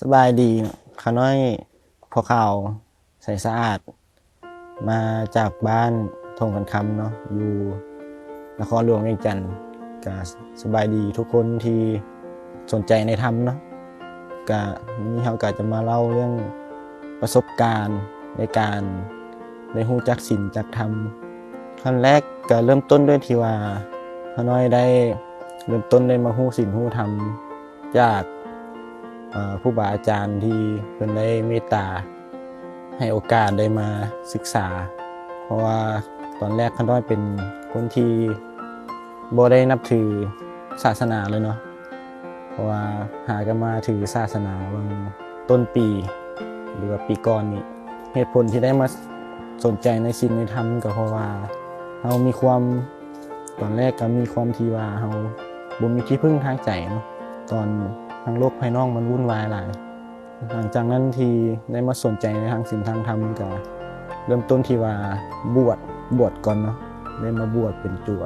สบายดีขาน้อยพอข่าวใสสะอาดมาจากบ้านทงกันคำเนาะอยู่นครหลวงเวียงจันทน์ก็สบายดีทุกคนที่สนใจในธรรมเนาะก็มีเฮาก็จะมาเล่าเรื่องประสบการณ์ในการได้ฮู้จักศีลจักธรรมขั้นแรกก็เริ่มต้นด้วยที่ว่าขาน้อยได้เริ่มต้นได้มาฮู้ศีลฮู้ธรรมจากผู้บาอาจารย์ที่เพิ่นได้เมตตาให้โอกาสได้มาศึกษาเพราะว่าตอนแรกข้าน้อยเป็นคนที่บ่ได้นับถือศาสนาเลยเนาะเพราะว่าหากันมาถือศาสนาวันต้นปีหรือว่าปีก่อนนี้เหตุผลที่ได้มาสนใจในศีลในธรรมก็เพราะว่าเฮามีความตอนแรกก็มีความที่ว่าเฮาบ่มีที่พึ่งทางใจเนาะตอนทางโลกภายนอกมันวุ่นวายหลายหลังจากนั้นที่ได้มาสนใจในทางศีลทางธรรมก็เริ่มต้นที่ว่าบวชก่อนเนาะได้มาบวชเป็นจั่ว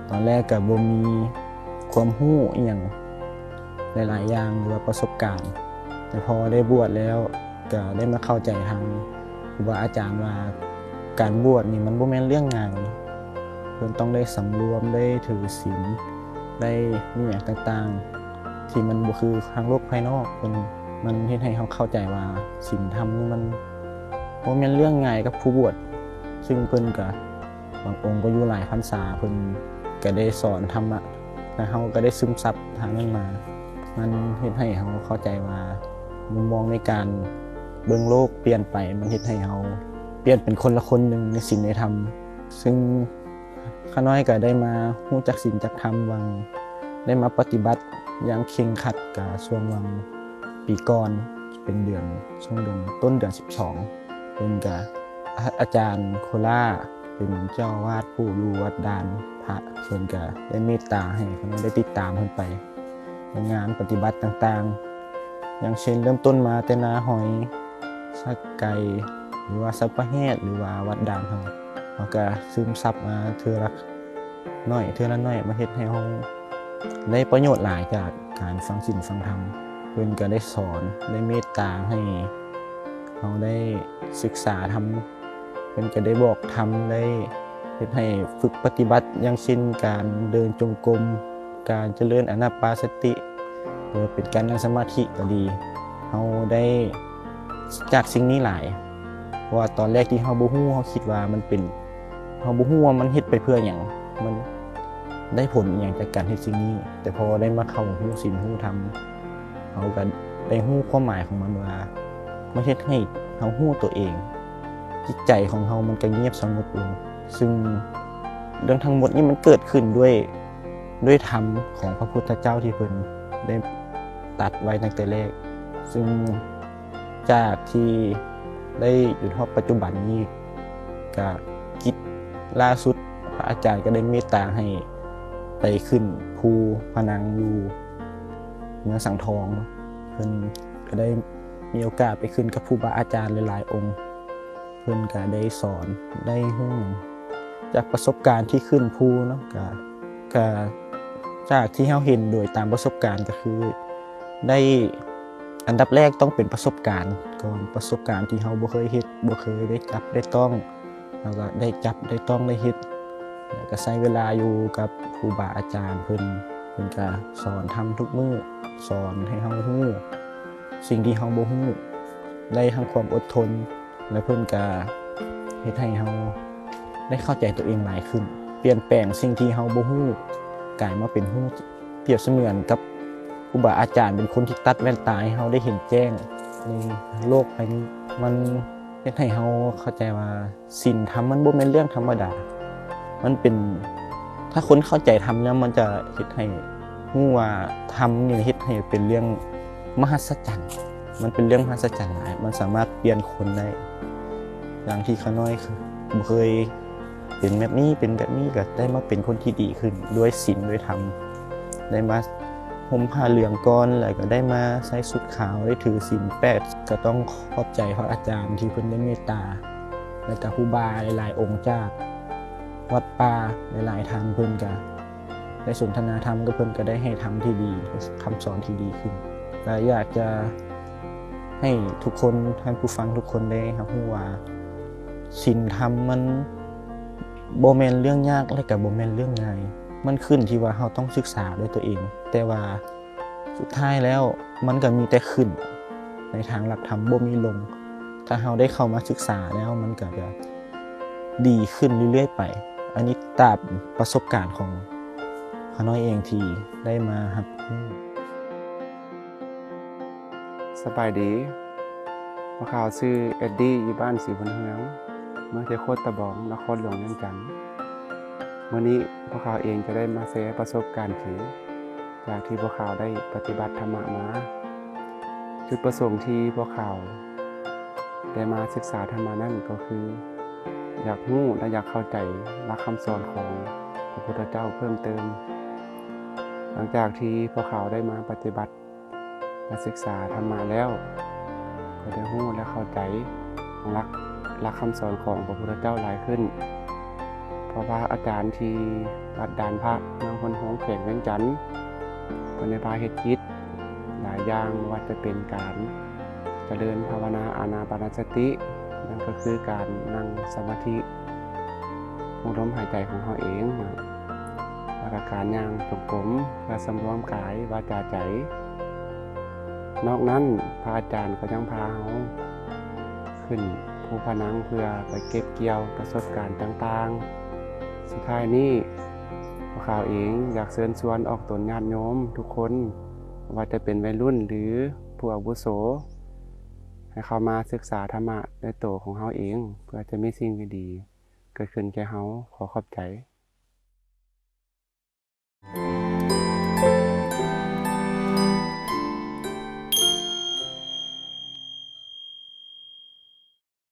ตอนแรกก็บ่มีความรู้อีหยังหลายๆอย่างหรือว่าประสบการณ์แต่พอได้บวชแล้วก็ได้มาเข้าใจทางครูบาอาจารย์ว่าการบวชนี่มันบ่แม่นเรื่องง่ายเพิ่นต้องได้สำรวมได้ถือศีลได้มีหยังต่างๆที่มันบ่คือทางโลกภายนอกมันเฮ็ดให้เราเข้าใจว่าศีลธรรมนี่มันบ่แม่นเรื่องง่ายกับผู้บวชซึ่งเพิ่นก็บางองค์ก็อยู่หลายพรรษาเพิ่นก็ได้สอนธรรมะและเราก็ได้ซึมซับทางนั้นมามันเฮ็ดให้เราเข้าใจว่ามุมมองในการเบิ่งโลกเปลี่ยนไปมันเฮ็ดให้เราเปลี่ยนเป็นคนละคนหนึ่งในศีลในธรรมซึ่งข้าน้อยก็ได้มารู้จักศีลจักธรรมวังได้มาปฏิบัติอย่างเคร่งครัดกับช่วงวังปีก่อนเป็นช่วงเดือนต้นเดือน12เป็นกับอาจารย์โคล่าเป็นเจ้าวาดผู้อยู่วัดดานพระเพิ่นก็ได้เมตตาให้ข้าน้อยได้ติดตามเพิ่นไปในงานปฏิบัติต่างๆอย่างเช่นเริ่มต้นมาแต่นาหอยสักไก่หรือว่าสัปปะแหดหรือว่าวัดดานเฮาก็ซึมซับมาเทื่อละน้อยมาเฮ็ดให้เฮาได้ประโยชน์หลายจากการฟังศีลฟังธรรมเพิ่นก็ได้สอนได้เมตตาให้เฮาได้ศึกษาธรรมเพิ่นก็ได้บอกธรรมได้เฮ็ดให้ฝึกปฏิบัติอย่างเช่นการเดินจงกรมการเจริญอานาปานสติหรือเป็นการนั่งสมาธิก็ดีเฮาได้จากสิ่งนี้หลายเพราะว่าตอนแรกที่เฮาบ่ฮู้เฮาคิดว่ามันเป็นเฮาบ่ฮู้ว่ามันเฮ็ดไปเพื่อหยังมันได้ผลอหยังจากการเฮ็ดสิ่งนี้แต่พอได้มาเข้าฮู้ศีลฮู้ธรรมเฮาก็ได้ฮู้ความหมายของมันว่ามันเฮ็ดให้เฮาฮู้ตัวเองจิตใจของเฮามันก็เงียบสงบลงซึ่งเรื่องทั้งหมดนี้มันเกิดขึ้นด้วยธรรมของพระพุทธเจ้าที่เพิ่นได้ตรัสไว้ตั้งแต่แรกซึ่งจากที่ได้อยู่ฮอดปัจจุบันนี้ก็กิจล่าสุดพระอาจารย์ก็ได้เมตตาให้ไปขึ้นภูพนังอยู่เมืองสังทองเพิ่นก็ได้มีโอกาสไปขึ้นกับครูบาอาจารย์หลายๆองค์เพิ่นก็ได้สอนได้ฮู้จากประสบการณ์ที่ขึ้นภูเนาะก็จากที่เฮาเห็นโดยตามประสบการณ์ก็คือได้อันดับแรกต้องเป็นประสบการณ์ก่อนประสบการณ์ที่เฮาบ่เคยเฮ็ดบ่เคยได้จับได้ต้องแล้วก็ได้จับได้ต้องได้เฮ็ดแล้วก็ใช้เวลาอยู่กับครูบาอาจารย์เพิ่นก็สอนทำทุกมื้อสอนให้เฮาฮู้สิ่งที่เฮาบ่ฮู้ได้ทั้งความอดทนและเพิ่นก็เฮ็ดให้เฮาได้เข้าใจตัวเองหลายขึ้นเปลี่ยนแปลงสิ่งที่เฮาบ่ฮู้กลายมาเป็นฮู้เปรียบเสมือนกับครูบาอาจารย์เป็นคนที่ตัดแว่นตาให้เฮาได้เห็นแจ้งในโลกใบนี้มันเฮ็ดให้เฮาเข้าใจว่าศีลธรรมมันบ่แม่นเรื่องธรรมดามันเป็นถ้าคนเข้าใจธรรมแล้วมันจะเฮ็ดให้ฮู้ว่าธรรมนี่เฮ็ดให้เป็นเรื่องมหัศจรรย์มันเป็นเรื่องมหัศจรรย์หลายมันสามารถเปลี่ยนคนได้อย่างที่ข้าน้อยบ่เคยเป็นแบบนี้ก็ได้มาเป็นคนที่ดีขึ้นด้วยศีลด้วยธรรมได้มาห่มผ้าเหลืองก่อนแล้วก็ได้มาใส่ชุดขาวได้ถือศีล8ก็ต้องขอบใจพระอาจารย์ที่เพิ่นได้เมตตาและก็ครูบาหลายๆองค์จากวัดป่าหลายๆทางเพิ่นก็ได้สนทนาธรรมกับเพิ่นก็ได้ให้ธรรมที่ดีคำสอนที่ดีขึ้นก็อยากจะ ให้ทุกคนท่านผู้ฟังทุกคนได้รับรู้ว่าศีลธรรมมันบ่แม่นเรื่องยากและก็บ่แม่นเรื่องง่ายมันขึ้นที่ว่าเราต้องศึกษาด้วยตัวเองแต่ว่าสุดท้ายแล้วมันก็มีแต่ขึ้นในทางหลักธรรมบ่มีลงถ้าเราได้เข้ามาศึกษาแล้วมันก็จะดีขึ้นเรื่อยๆไปอันนี้ตามประสบการณ์ของข้าน้อยเองที่ได้มารับรู้ สบายดีพวกเขาชื่อเอ็ดดี้อยู่บ้านสีบันเฮืองเมืองเทโคตะบองนครหลวงเวียงจันทน์มื้อนี้พวกเขาเองจะได้มาแชร์ประสบการณ์ที่จากที่พวกเขาได้ปฏิบัติธรรมะมาจุดประสงค์ที่พวกเขาได้มาศึกษาธรรมะนั่นก็คืออยากรู้และอยากเข้าใจหลักคำสอนของพระพุทธเจ้าเพิ่มเติมหลังจากที่พวกเขาได้มาปฏิบัติและศึกษาธรรมะแล้วก็ได้รู้และเข้าใจหลักคำสอนของพระพุทธเจ้าหลายขึ้นเพราะว่าอาจารย์ที่วัดด่านพระเมืองพนหงส์แขวงเวียงจันทน์เพิ่นได้พาเฮ็ดกิจหลายอย่างว่าจะเป็นการเจริญภาวนาอานาปานสตินั่นก็คือการนั่งสมาธิรู้ลมหายใจของเราเองแล้วก็การย่างจงกรมเพื่อสำรวมกายวาจาใจนอกนั้นพระอาจารย์ก็ยังพาเราขึ้นภูผานังเพื่อไปเก็บเกี่ยวประสบการณ์ต่างๆสุดท้ายนี้พวกเขาเองอยากเชิญชวนออกตนญาติโยมทุกคนว่าจะเป็นวัยรุ่นหรือผู้อาวุโสให้เข้ามาศึกษาธรรมะในตัวของเราเองเพื่อจะมีสิ่งดีๆเกิดขึ้นแก่เราขอขอบใจ